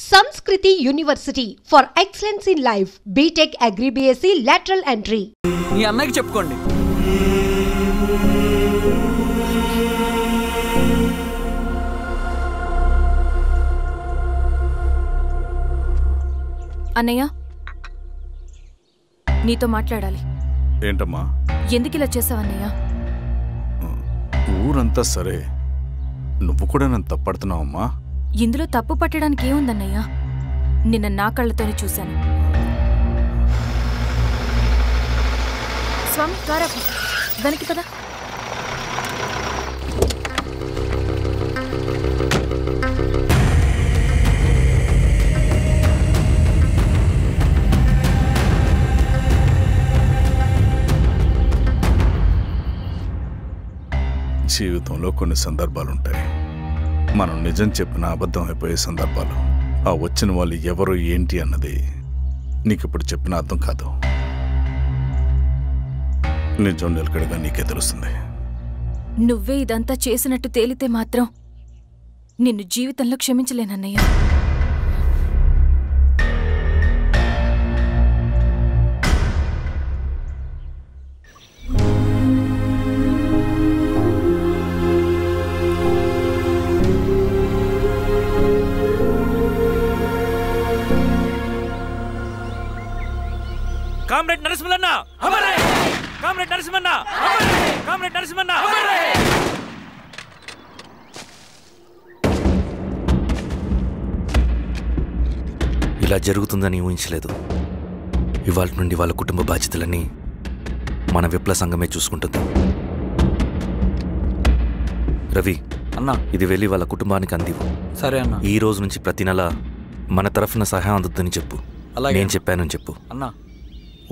Sanskriti University for excellence in life. BTech Agri BSc lateral entry. మీ అన్నకి చెప్పుకోండి. అన్నయ్య, నీతో మాట్లాడాలి. ఏంటమ్మా? ఎందుకు ఇలా చేసావన్నయ్య? ఊరంతా సరే, నువ్వు కూడా నన్ను తప్పడుతున్నావమ్మా. ఇందులో తప్పు పట్టడానికి ఏముందన్నయ్య? నిన్న నా కళ్ళతోనే చూశాను. స్వామి త్వరకు దానికి కదా. జీవితంలో కొన్ని సందర్భాలుంటాయి, మనం నిజం చెప్పిన అబద్ధం అయిపోయే సందర్భాలు. ఆ వచ్చిన వాళ్ళు ఎవరు ఏంటి అన్నది నీకిప్పుడు చెప్పిన అర్థం కాదు. నిజం నిలకడగా నీకే తెలుస్తుంది. నువ్వే ఇదంతా చేసినట్టు తేలితే మాత్రం నిన్ను జీవితంలో క్షమించలేనన్నయ్య. కామ్రేడ్ నరసింహన్న అమరే! కామ్రేడ్ నరసింహన్న అమరే! కామ్రేడ్ నరసింహన్న అమరే! ఇలా జరుగుతుందని ఊహించలేదు. ఇవాళ నుండి వాళ్ళ కుటుంబ బాధ్యతలన్నీ మన విప్లవ సంఘమే చూసుకుంటుంది. రవి అన్నా, ఇది వెళ్ళి వాళ్ళ కుటుంబానికి అందివు. సరే అన్న. ఈ రోజు నుంచి ప్రతి నెల మన తరఫున సహాయం అందుద్దని చెప్పు. అలాగే. నేను చెప్పానని చెప్పు. అన్నా,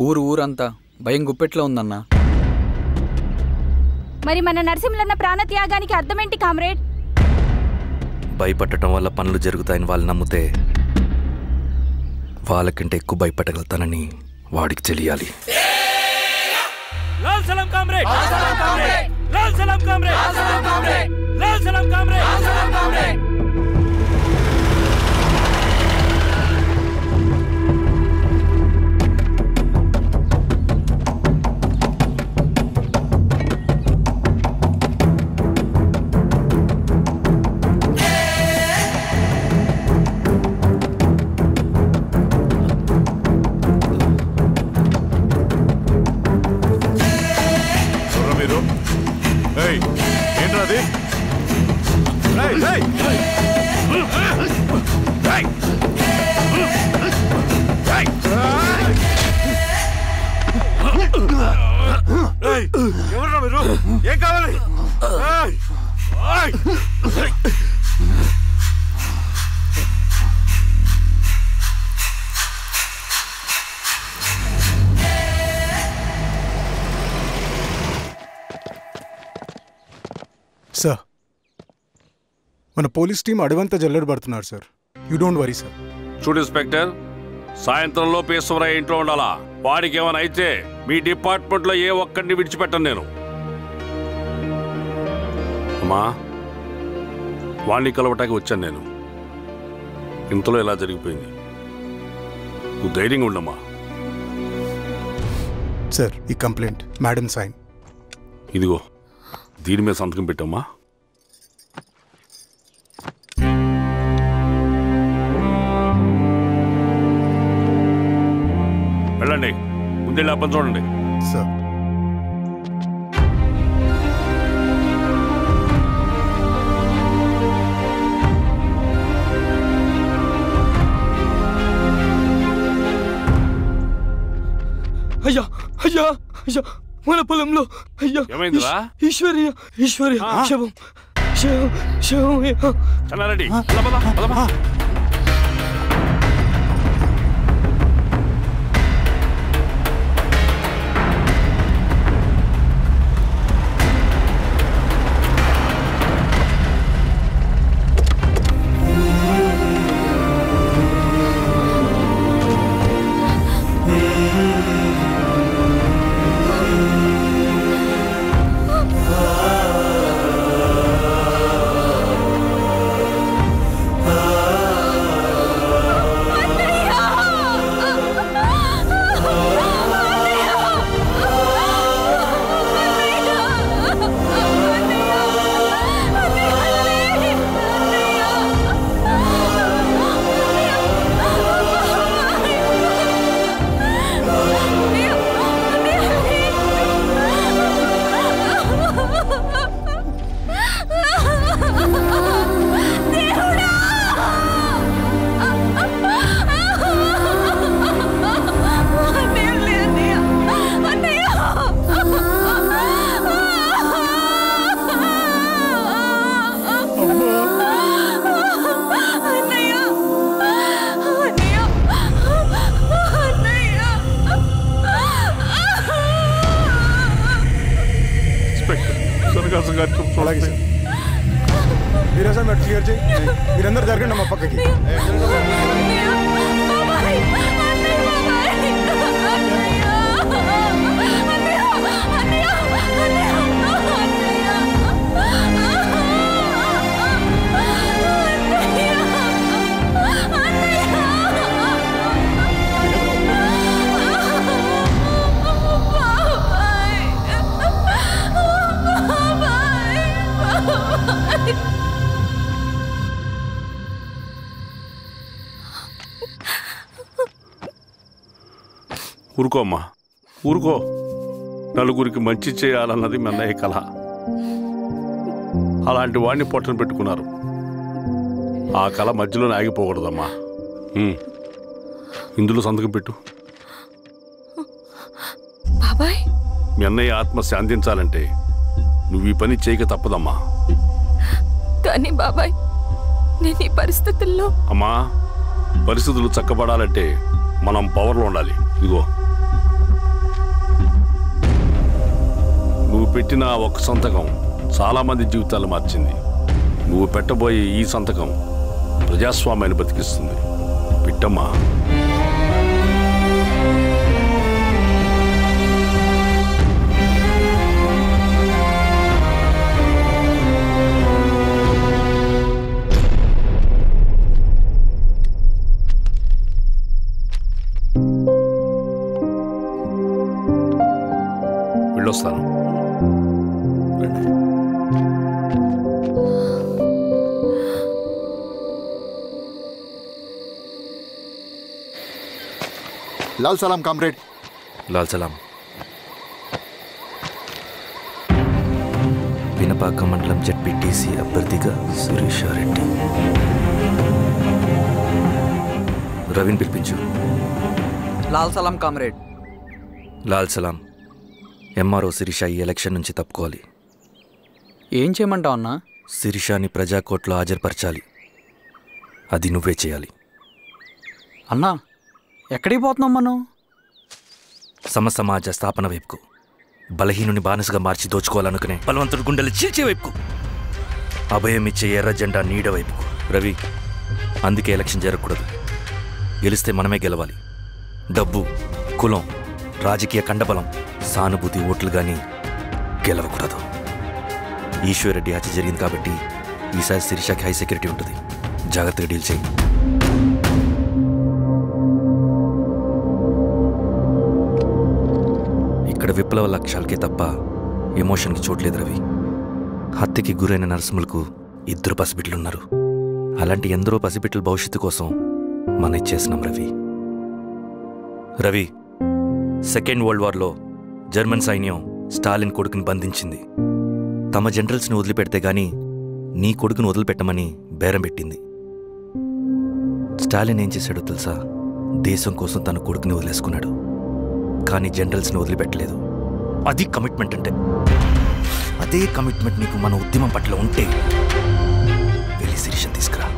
ఊరంతా భయం గుప్పెట్లో ఉందన్నా. మరి మన నరసింహన్న ప్రాణత్యాగానికి అర్థమేంటి కామ్రేడ్? భయపడటం వల్ల పనులు జరుగుతాయని వాళ్ళు నమ్మితే వాళ్ళకంటే ఎక్కువ భయపడగలుగుతానని వాడికి తెలియాలి. లాల్ సలాం కామ్రేడ్! లాల్ సలాం కామ్రేడ్! లాల్ సలాం కామ్రేడ్! లాల్ సలాం కామ్రేడ్! లాల్ సలాం కామ్రేడ్! లాల్ సలాం కామ్రేడ్! ఎవరు మీరు? ఏం కావాలి? సార్, మన పోలీస్ టీం అడవంతా జల్లెడ పడుతున్నారు sir. You don't worry sir. చూడు ఇన్స్పెక్టర్, సాయంత్రంలో పేశ్వరయ్య ఇంట్లో ఉండాలా. వాడికి ఏమైనా అయితే మీ డిపార్ట్మెంట్లో ఏ ఒక్కడిని విడిచిపెట్టను నేను. అమ్మా, వాడిని కలవటానికి వచ్చాను నేను. ఇంతలో ఎలా జరిగిపోయింది. నువ్వు ధైర్యంగా ఉండమ్మా. సార్, ఈ కంప్లైంట్ మేడం సైన్. ఇదిగో, దీని మీద సంతకం పెట్టమ్మా. వెళ్ళండి, ముందే లాభం చూడండి. సార్, అయ్యా అయ్యా అయ్యా, మన పొలంలో అయ్యా. ఏమైందిరా? ఈశ్వర్య శవం శవం శవం. చల్లారెడ్డి, అలాగే సార్. మీరే సార్ మెట్లు క్లియర్ చేయి. మీరందరూ జరగండి మా పక్కకి. ఊరుకో అమ్మా, ఊరుకో. నలుగురికి మంచి చేయాలన్నది మీ అన్నయ్య కళ. అలాంటి వాడిని పొట్టన పెట్టుకున్నారు. ఆ కళ మధ్యలోనే ఆగిపోకూడదమ్మా. ఇందులో సంతకం పెట్టు. బాబాయ్, మీ అన్నయ్య ఆత్మ శాంతించాలంటే నువ్వు ఈ పని చేయక తప్పదమ్మా. కానీ బాబాయ్, నేను ఈ పరిస్థితుల్లో... అమ్మా, పరిస్థితులు చక్కబడాలంటే మనం పవర్లో ఉండాలి. ఇదిగో, నువ్వు పెట్టిన ఒక్క సంతకం చాలా మంది జీవితాలు మార్చింది. నువ్వు పెట్టబోయే ఈ సంతకం ప్రజాస్వామ్యాన్ని బతికిస్తుంది. పెట్టమ్మా. వెళ్ళొస్తాను. లాల్ సలాం కామ్రేడ్. లాల్ సలాం. పినపాక మండలం జెడ్పీటీసీ అభ్యర్థిగా శిరీషారెడ్డి. రవిని పిలిపించు. లాల్ సలాం కామ్రేడ్. లాల్ సలాం. ఎంఆర్ఓ శిరీష ఈ ఎలక్షన్ నుంచి తప్పుకోవాలి. ఏం చేయమంటావు అన్నా? శిరీషాని ప్రజాకోర్టులో హాజరుపరచాలి. అది నువ్వే చేయాలి. అన్నా, ఎక్కడికి పోతున్నాం మనం? సమసమాజ స్థాపన వైపుకు. బలహీనుని బానిసగా మార్చి దోచుకోవాలనుకునే బలవంతుడి గుండెలు చీల్చే వైపుకు. అభయం ఇచ్చే ఎర్ర జెండా నీడ వైపుకు. రవి, అందుకే ఎలక్షన్ జరగకూడదు. గెలిస్తే మనమే గెలవాలి. డబ్బు, కులం, రాజకీయ కండబలం, సానుభూతి ఓట్లు కానీ గెలవకూడదు. ఈశ్వర్రెడ్డి హత్య జరిగింది కాబట్టి ఈసారి శిరీషకి హై సెక్యూరిటీ ఉంటుంది. జాగ్రత్తగా డీల్ చేయి. ఇక్కడ విప్లవ లక్ష్యాలకే తప్ప ఎమోషన్కి చోట్లేదు రవి. హత్యకి గురైన నరసింహులకు 2 పసిబిడ్డలున్నారు. అలాంటి ఎందరో పసిబిడ్డల భవిష్యత్తు కోసం మనం ఇచ్చేసినాం రవి. రవి, సెకండ్ వరల్డ్ వార్లో జర్మన్ సైన్యం స్టాలిన్ కొడుకుని బంధించింది. తమ జనరల్స్ని వదిలిపెడితే గానీ నీ కొడుకును వదిలిపెట్టమని బేరం పెట్టింది. స్టాలిన్ ఏం చేశాడో తెలుసా? దేశం కోసం తన కొడుకుని వదిలేసుకున్నాడు. కానీ జనరల్స్ని వదిలిపెట్టలేదు. అది కమిట్మెంట్ అంటే. అదే కమిట్మెంట్ నీకు మన ఉద్యమం పట్ల ఉంటే వెళ్ళి శిరీష తీసుకురా.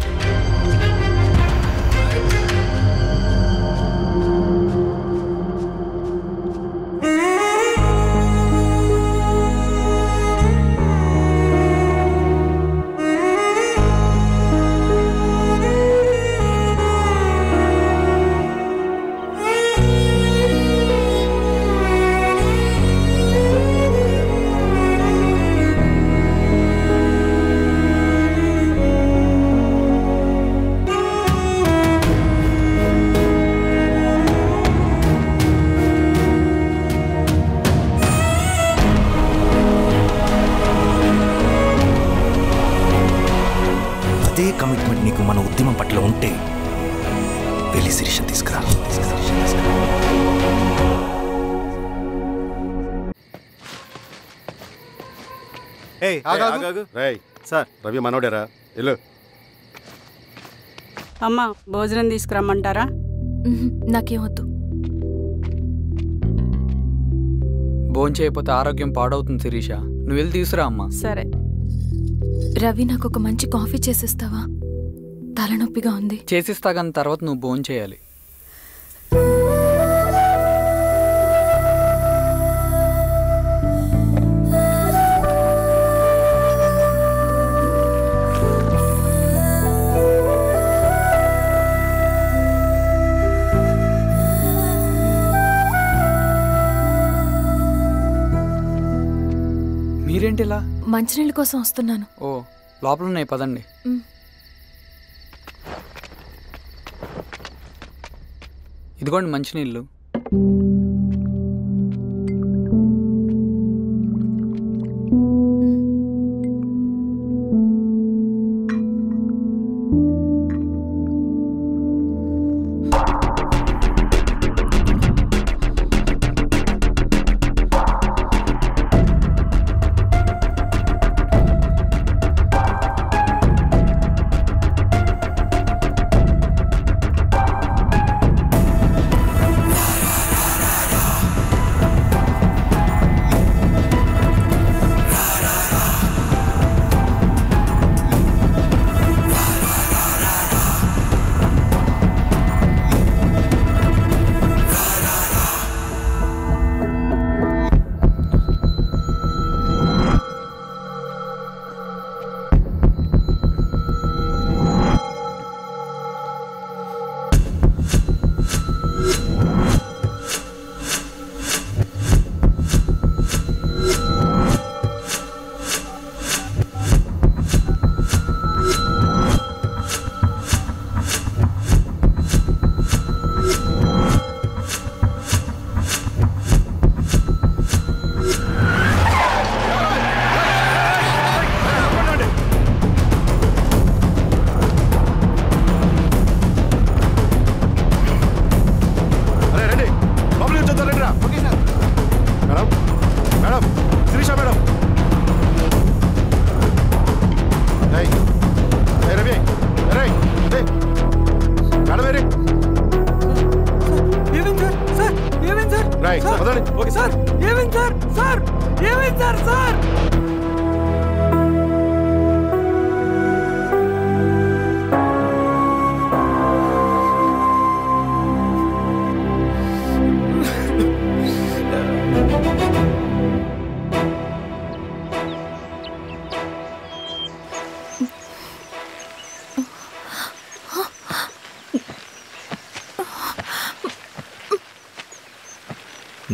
కమిట్మెంట్ నీకు మన ఉద్యమం పట్ల ఉంటే వెళ్ళి శిరీష తీసుకురా. సార్, రవి మనోడేరా? వెళ్ళు. అమ్మా, భోజనం తీసుకురమ్మంటారా? నాకేమొద్దు. భోంచేయకపోతే ఆరోగ్యం పాడవుతుంది శిరీష. నువ్వు వెళ్ళి తీసురా అమ్మా. సరే. రవి, నాకు ఒక మంచి కాఫీ చేసిస్తావా? తలనొప్పిగా ఉంది. చేసిస్తా, కానీ తర్వాత నువ్వు భోంచేయాలి. ఏంటి ఇలా? మంచినీళ్ళ కోసం వస్తున్నాను. ఓ లోపల ఉన్నాయి, పదండి. ఇదిగోండి మంచినీళ్ళు.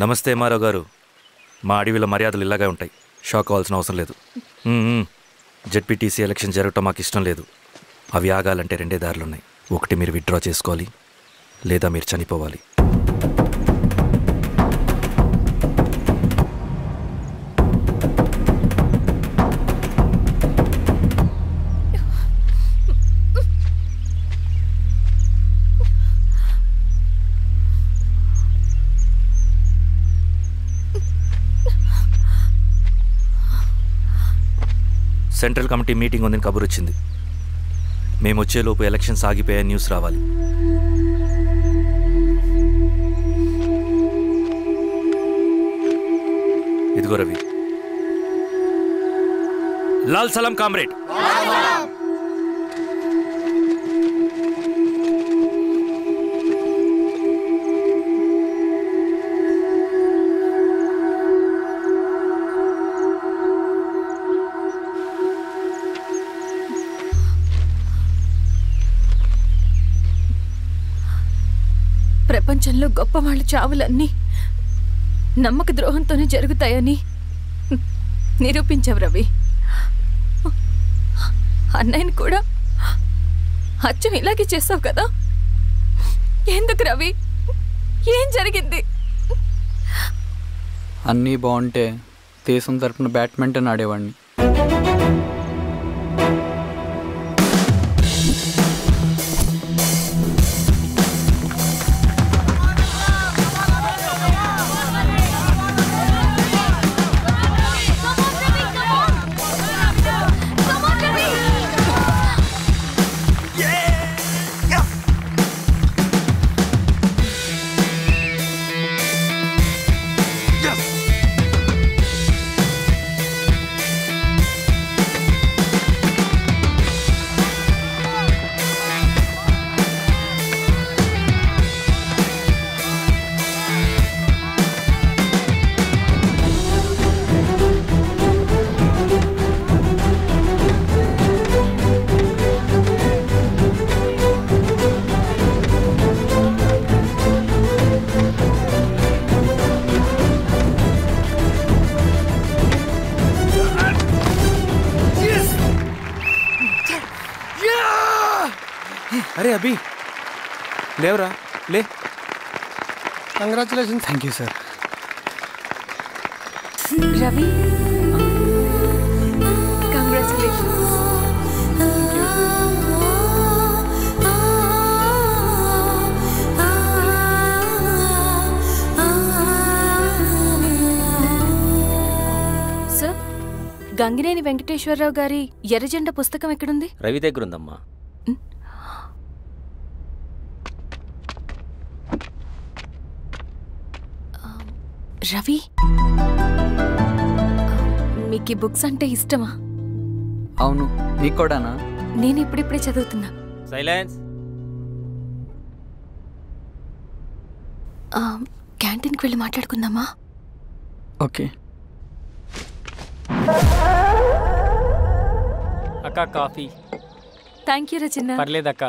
నమస్తే మారావు గారు. మా అడవిలో మర్యాదలు ఇలాగే ఉంటాయి. షాక్ అవ్వాల్సిన అవసరం లేదు. జెడ్పీటీసీ ఎలక్షన్ జరగటం మాకు ఇష్టం లేదు. అవి ఆగాలంటే రెండే దారులున్నాయి. ఒకటి మీరు విత్డ్రా చేసుకోవాలి, లేదా మీరు చనిపోవాలి. సెంట్రల్ కమిటీ మీటింగ్ ఉందని కబురు వచ్చింది. మేము వచ్చేలోపు ఎలక్షన్స్ ఆగిపోయే న్యూస్ రావాలి. ఇదిగో రవి. లాల్ సలాం కామ్రేడ్. ప్రపంచంలో గొప్ప వాళ్ళ చావులన్నీ నమ్మక ద్రోహంతోనే జరుగుతాయని నిరూపించావు రవి. అన్నయ్యని కూడా అచ్చం ఇలాగే చేస్తావు కదా? ఎందుకు రవి? ఏం జరిగింది? అన్నీ బాగుంటే దేశం తరపున బ్యాడ్మింటన్ ఆడేవాడిని. అభి లేవరా లే. Congratulations. Thank you sir. Ravi congratulations. Sir, Gangineni Venkateswararao గారి ఎర్రజెండా పుస్తకం ఎక్కడుంది? రవి దగ్గర ఉందమ్మా. రవి, మీకు ఈ బుక్స్ అంటే ఇష్టమా? అవును, నీకు కూడానా? నేను ఇప్పుడిప్పుడే చదువుతున్నా. సైలెన్స్. క్యాంటీన్కి వెళ్ళి మాట్లాడుకుందామా? ఓకే. అక్క కాఫీ. థ్యాంక్ యూ రచన. పర్లేదక్క.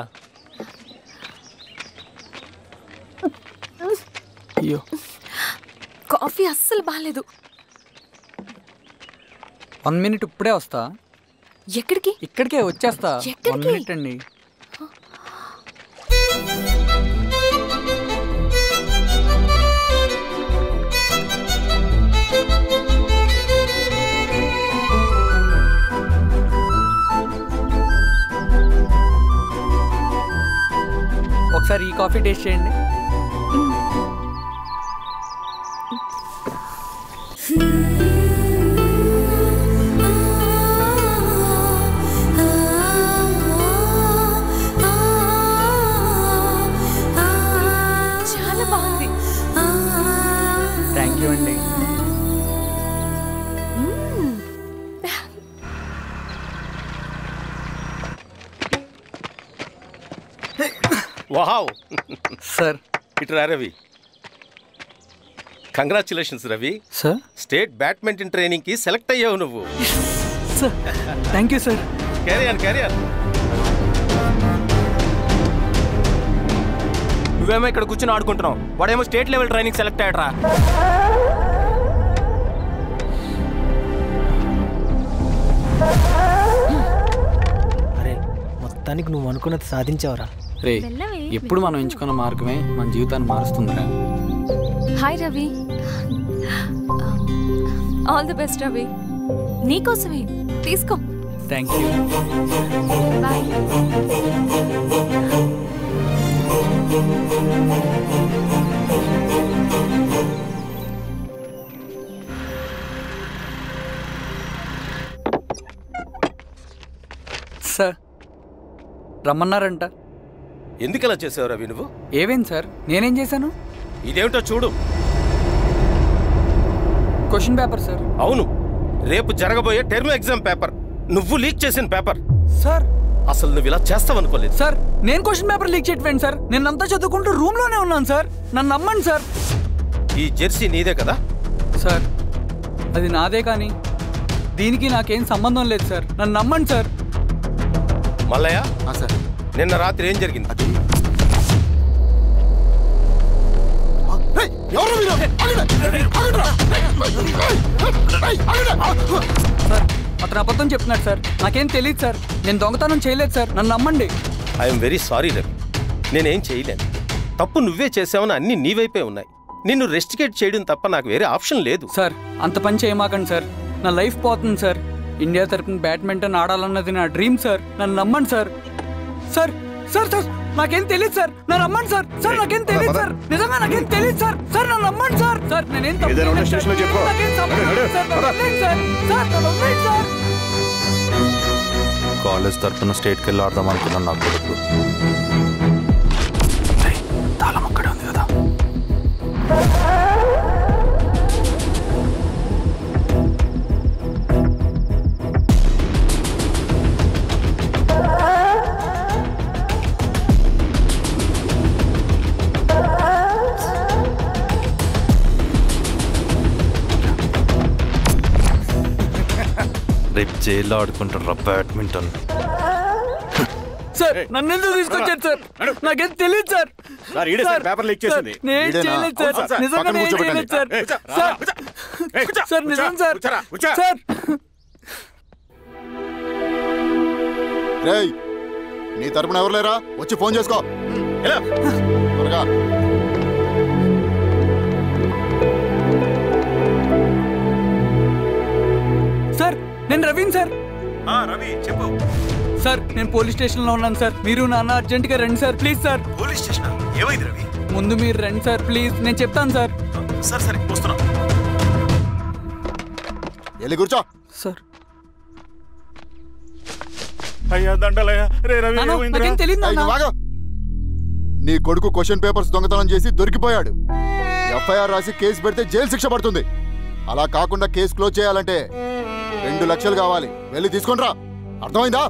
అయ్యో, కాఫీ అస్సలు బాగాలేదు. 1 minute ఇప్పుడే వస్తా. ఎక్కడికి? ఇక్కడికే వచ్చేస్తా. 1 minute అండి. ఒకసారి ఈ కాఫీ టేస్ట్ చేయండి. చాలా బాగుంది. థ్యాంక్ యూ అండి. వావ్ సార్, ఇటు రా Ravi. Congratulations Ravi. Sir, state badminton training కి సెలెక్ట్ అయ్యావు నువ్వు. Sir thank you sir. Carrier. నువ్వేమో ఇక్కడ కూర్చొని ఆడుకుంటున్నావు, వాడేమో స్టేట్ లెవెల్ ట్రైనింగ్ సెలెక్ట్ అయ్యాడ్రా. అరే, మొత్తానికి నువ్వు అనుకున్నది సాధించావురా. రే, ఎప్పుడు మనం ఎంచుకున్న మార్గమే మన జీవితాన్ని మారుస్తుందిరా. Hi Ravi. All the best Ravi. నీకోసమే, తీసుకో. Thank you. బాయ్. సార్, రమ్మన్నారంట. ఎందుకలా చేసావు రవి నువ్వు? ఏవేం సార్, నేనేం చేశాను? ఇదేమిటో చూడు. Question paper sir. అవును, రేపు జరగబోయే టర్మ్ ఎగ్జామ్ పేపర్. నువ్వు లీక్ చేసిన పేపర్. సార్, అసలు నువ్వు ఇలా చేస్తావనుకోలేదు. సార్, నేను క్వశ్చన్ పేపర్ లీక్ చేయట్లేను సార్. నేనంతా చదువుకుంటూ రూమ్ లోనే ఉన్నాను సార్. నన్ను నమ్మండి సార్. ఈ జెర్సీ నీదే కదా? సార్, అది నాదే, కానీ దీనికి నాకేం సంబంధం లేదు సార్. నన్ను నమ్మండి సార్. మల్లయ్య సార్, నిన్న రాత్రి ఏం జరిగింది? సార్, అతను అబద్ధం చెప్తున్నాడు సార్. నాకేం తెలియదు సార్. నేను దొంగతనం చేయలేదు సార్. నన్ను నమ్మండి. ఐఎమ్ వెరీ సారీ రవి, నేనేం చేయలేను. తప్పు నువ్వే చేసావని అన్ని నీ వైపే ఉన్నాయి. నిన్ను రెస్టికేట్ చేయడం తప్ప నాకు వేరే ఆప్షన్ లేదు. సార్, అంత పని చేయమాకండి సార్. నా లైఫ్ పోతుంది సార్. ఇండియా తరపున బ్యాడ్మింటన్ ఆడాలన్నది నా డ్రీమ్ సార్. నన్ను నమ్మండి సార్. సార్ సార్ సార్ నాకేం తెలియదు సార్. నన్ను నమ్మండి సార్. సార్, నాకేం తెలియదు సార్. నిజంగా నాకేం తెలియదు సార్. సార్, నన్ను నమ్మండి సార్. సార్, నేనేం తప్పు చేయలేదు సార్. నాకేం సంబంధం లేదు సార్. నన్ను వదిలేయండి సార్. సార్, నన్ను వదిలేయండి సార్. కాలేజ్ తరఫున స్టేట్కి వెళ్ళి ఆడదాం అనుకున్నాను. నా కొడుకు తాళం అక్కడే ఉంది కదా. రేపు జైల్లో ఆడుకుంటారా బ్యాడ్మింటన్? సార్, నన్ను ఎందుకు తీసుకొచ్చారు సార్? నాకేం తెలియదు సార్. పేపర్ లీక్ చేసింది. నేను చేయలేదు సార్. నిజంగా నేను చేయలేదు సార్. సార్, నిజం సార్. సార్, నీ తరపున ఎవరు లేరా? వచ్చి ఫోన్ చేసుకో. త్వరగా. సార్ నేను రవీన్ సార్. రవి చెప్పు. సార్ నేను పోలీస్ స్టేషన్లో ఉన్నాను సార్. మీరు నాన్న అర్జెంట్గా రండి sir please sir. Police station ఏమైంది రవి? ముందు మీరు రండి సార్ ప్లీజ్, నేను చెప్తాను సార్. సరే వస్తున్నా. వెళ్ళి కూర్చో. సార్ అయ్యా దండలయ్యా. రే రవి నాకేం తెలియదు. నీ కొడుకు క్వశ్చన్ పేపర్స్ దొంగతనం చేసి దొరికిపోయాడు. ఎఫ్ఐఆర్ రాసి కేసు పెడితే జైలు శిక్ష పడుతుంది. అలా కాకుండా కేసు క్లోజ్ చేయాలంటే 2 లక్షలు కావాలి. వెళ్ళి తీసుకుంట్రా. అర్థమైందా?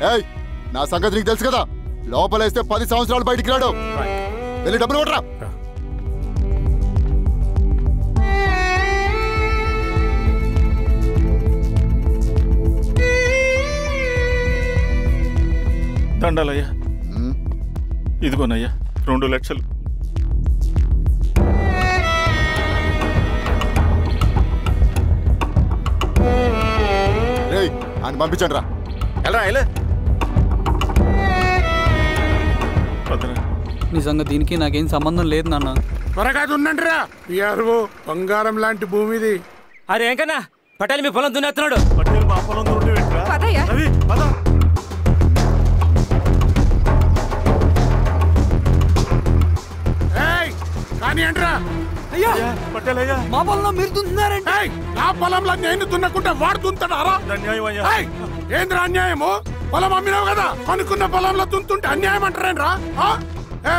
ఏయ్, నా సంగతి నీకు తెలుసు కదా. లోపలేస్తే 10 సంవత్సరాలు బయటికి రాడు. వెళ్ళి డబ్బులు కొట్టరా. దండాలయ్యా. ఇదిగోనయ్యా 2 లక్షలు. అని పంపించండి రా. నిజంగా దీనికి నాకేం సంబంధం లేదు నాన్న. త్వరగా దున్నండి రా. బంగారం లాంటి భూమిది. అరే ఏంకన్నా పటేల్ మీ పొలం దున్నేస్తున్నాడు. పటేల్ మా పొలం కానీ ఏంట్రా? అయ్యా మా పొలంలో మీరు దున్నారంటే నా పొలంలో నేను దున్నకుంటే వాడు దున్నుతాడా? ఏంద్రా అన్యాయము? పొలం అమ్మినావు కదా, అనుకున్న పొలంలో దున్నుతుంటే అన్యాయం అంటారేంట్రా?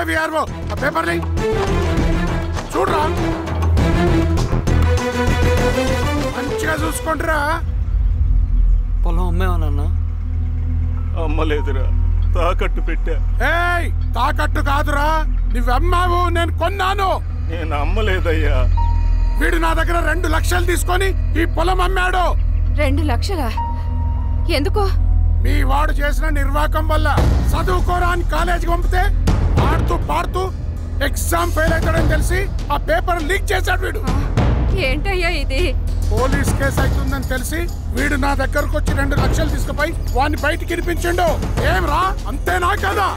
విఆర్ఓ ఆ పేపర్ని చూడరా, మంచిగా చూసుకుంటారా. పొలం అమ్మేవా? అమ్మలేదురా, తాకట్టు పెట్టా. తాకట్టు కాదురా, నువ్వు అమ్మావు, నేను కొన్నాను. నేను అమ్మలేదయ్యా. వీడు నా దగ్గర 2 లక్షలు తీసుకొని ఈ పొలం అమ్మాడు. 2 లక్షలా? ఎందుకు? మీ వాడు చేసిన నిర్వాకం వల్ల చదువుకోరా అని కాలేజీకి పంపితే ఆడుతూ పాడుతూ ఎగ్జామ్ ఫెయిల్ అవుతాడని తెలిసి ఆ పేపర్ లీక్ చేశాడు వీడు. ఏంటయ్యా ఇది? పోలీస్ కేసు అవుతుందని తెలిసి వీడు నా దగ్గరకు వచ్చి 2 లక్షలు తీసుకుపోయి వాడిని బయటికి వినిపించిండు. ఏం రా, అంతేనా కదా?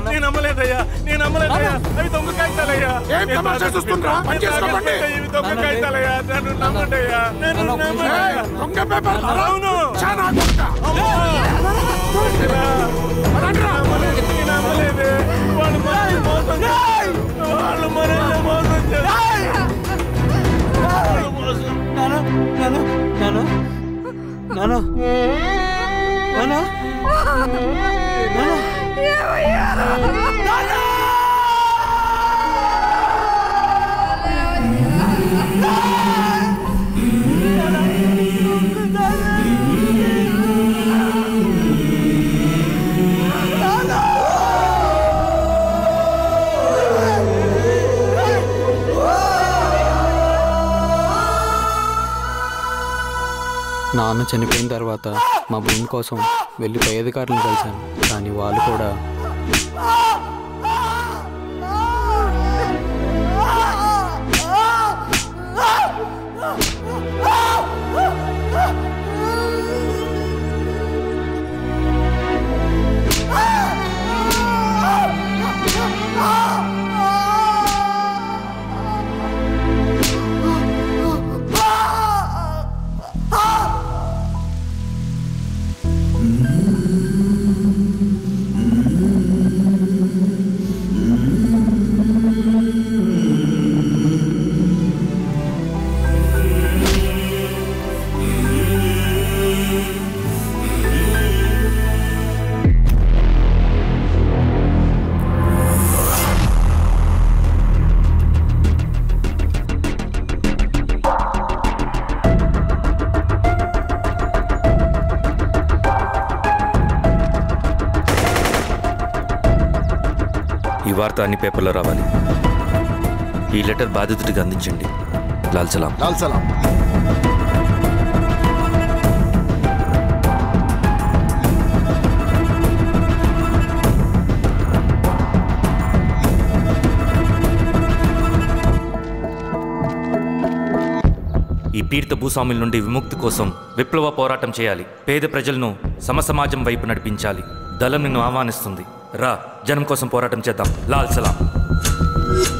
నేను అమ్మలేదయ్యా, నేను అమ్మలేదయ్యా. అవి దొంగ కాగితాలయ్యా. ఏం తమాషా చూస్తుండ్రా? పని చేసుకోండి. ఇవి దొంగ కాగితాలయ్యా. నన్ను నమ్మండియ్యా. దొంగ పేపర్. అవును. చాలా దొంగ. నేను అమ్మలేదే. వాళ్ళు మనల్ని మోసం చేస్తారు. వాళ్ళు మనల్ని మోసం చేస్తారు. నాన్న చనిపోయిన తర్వాత మా భూమి కోసం వెళ్ళి పై అధికారులను కలిశాను, కానీ వాళ్ళు కూడా ఈ వార్త అన్ని పేపర్లో రావాలి. ఈ లెటర్ బాధితుడికి అందించండి. లాల్ సలాం. లాల్ సలాం. ఈ ఈ పీడిత భూస్వాముల నుండి విముక్తి కోసం విప్లవ పోరాటం చేయాలి. పేద ప్రజలను సమసమాజం వైపు నడిపించాలి. దళం నిన్ను ఆహ్వానిస్తుంది. రా, జనం కోసం పోరాటం చేద్దాం. లాల్ సలాం.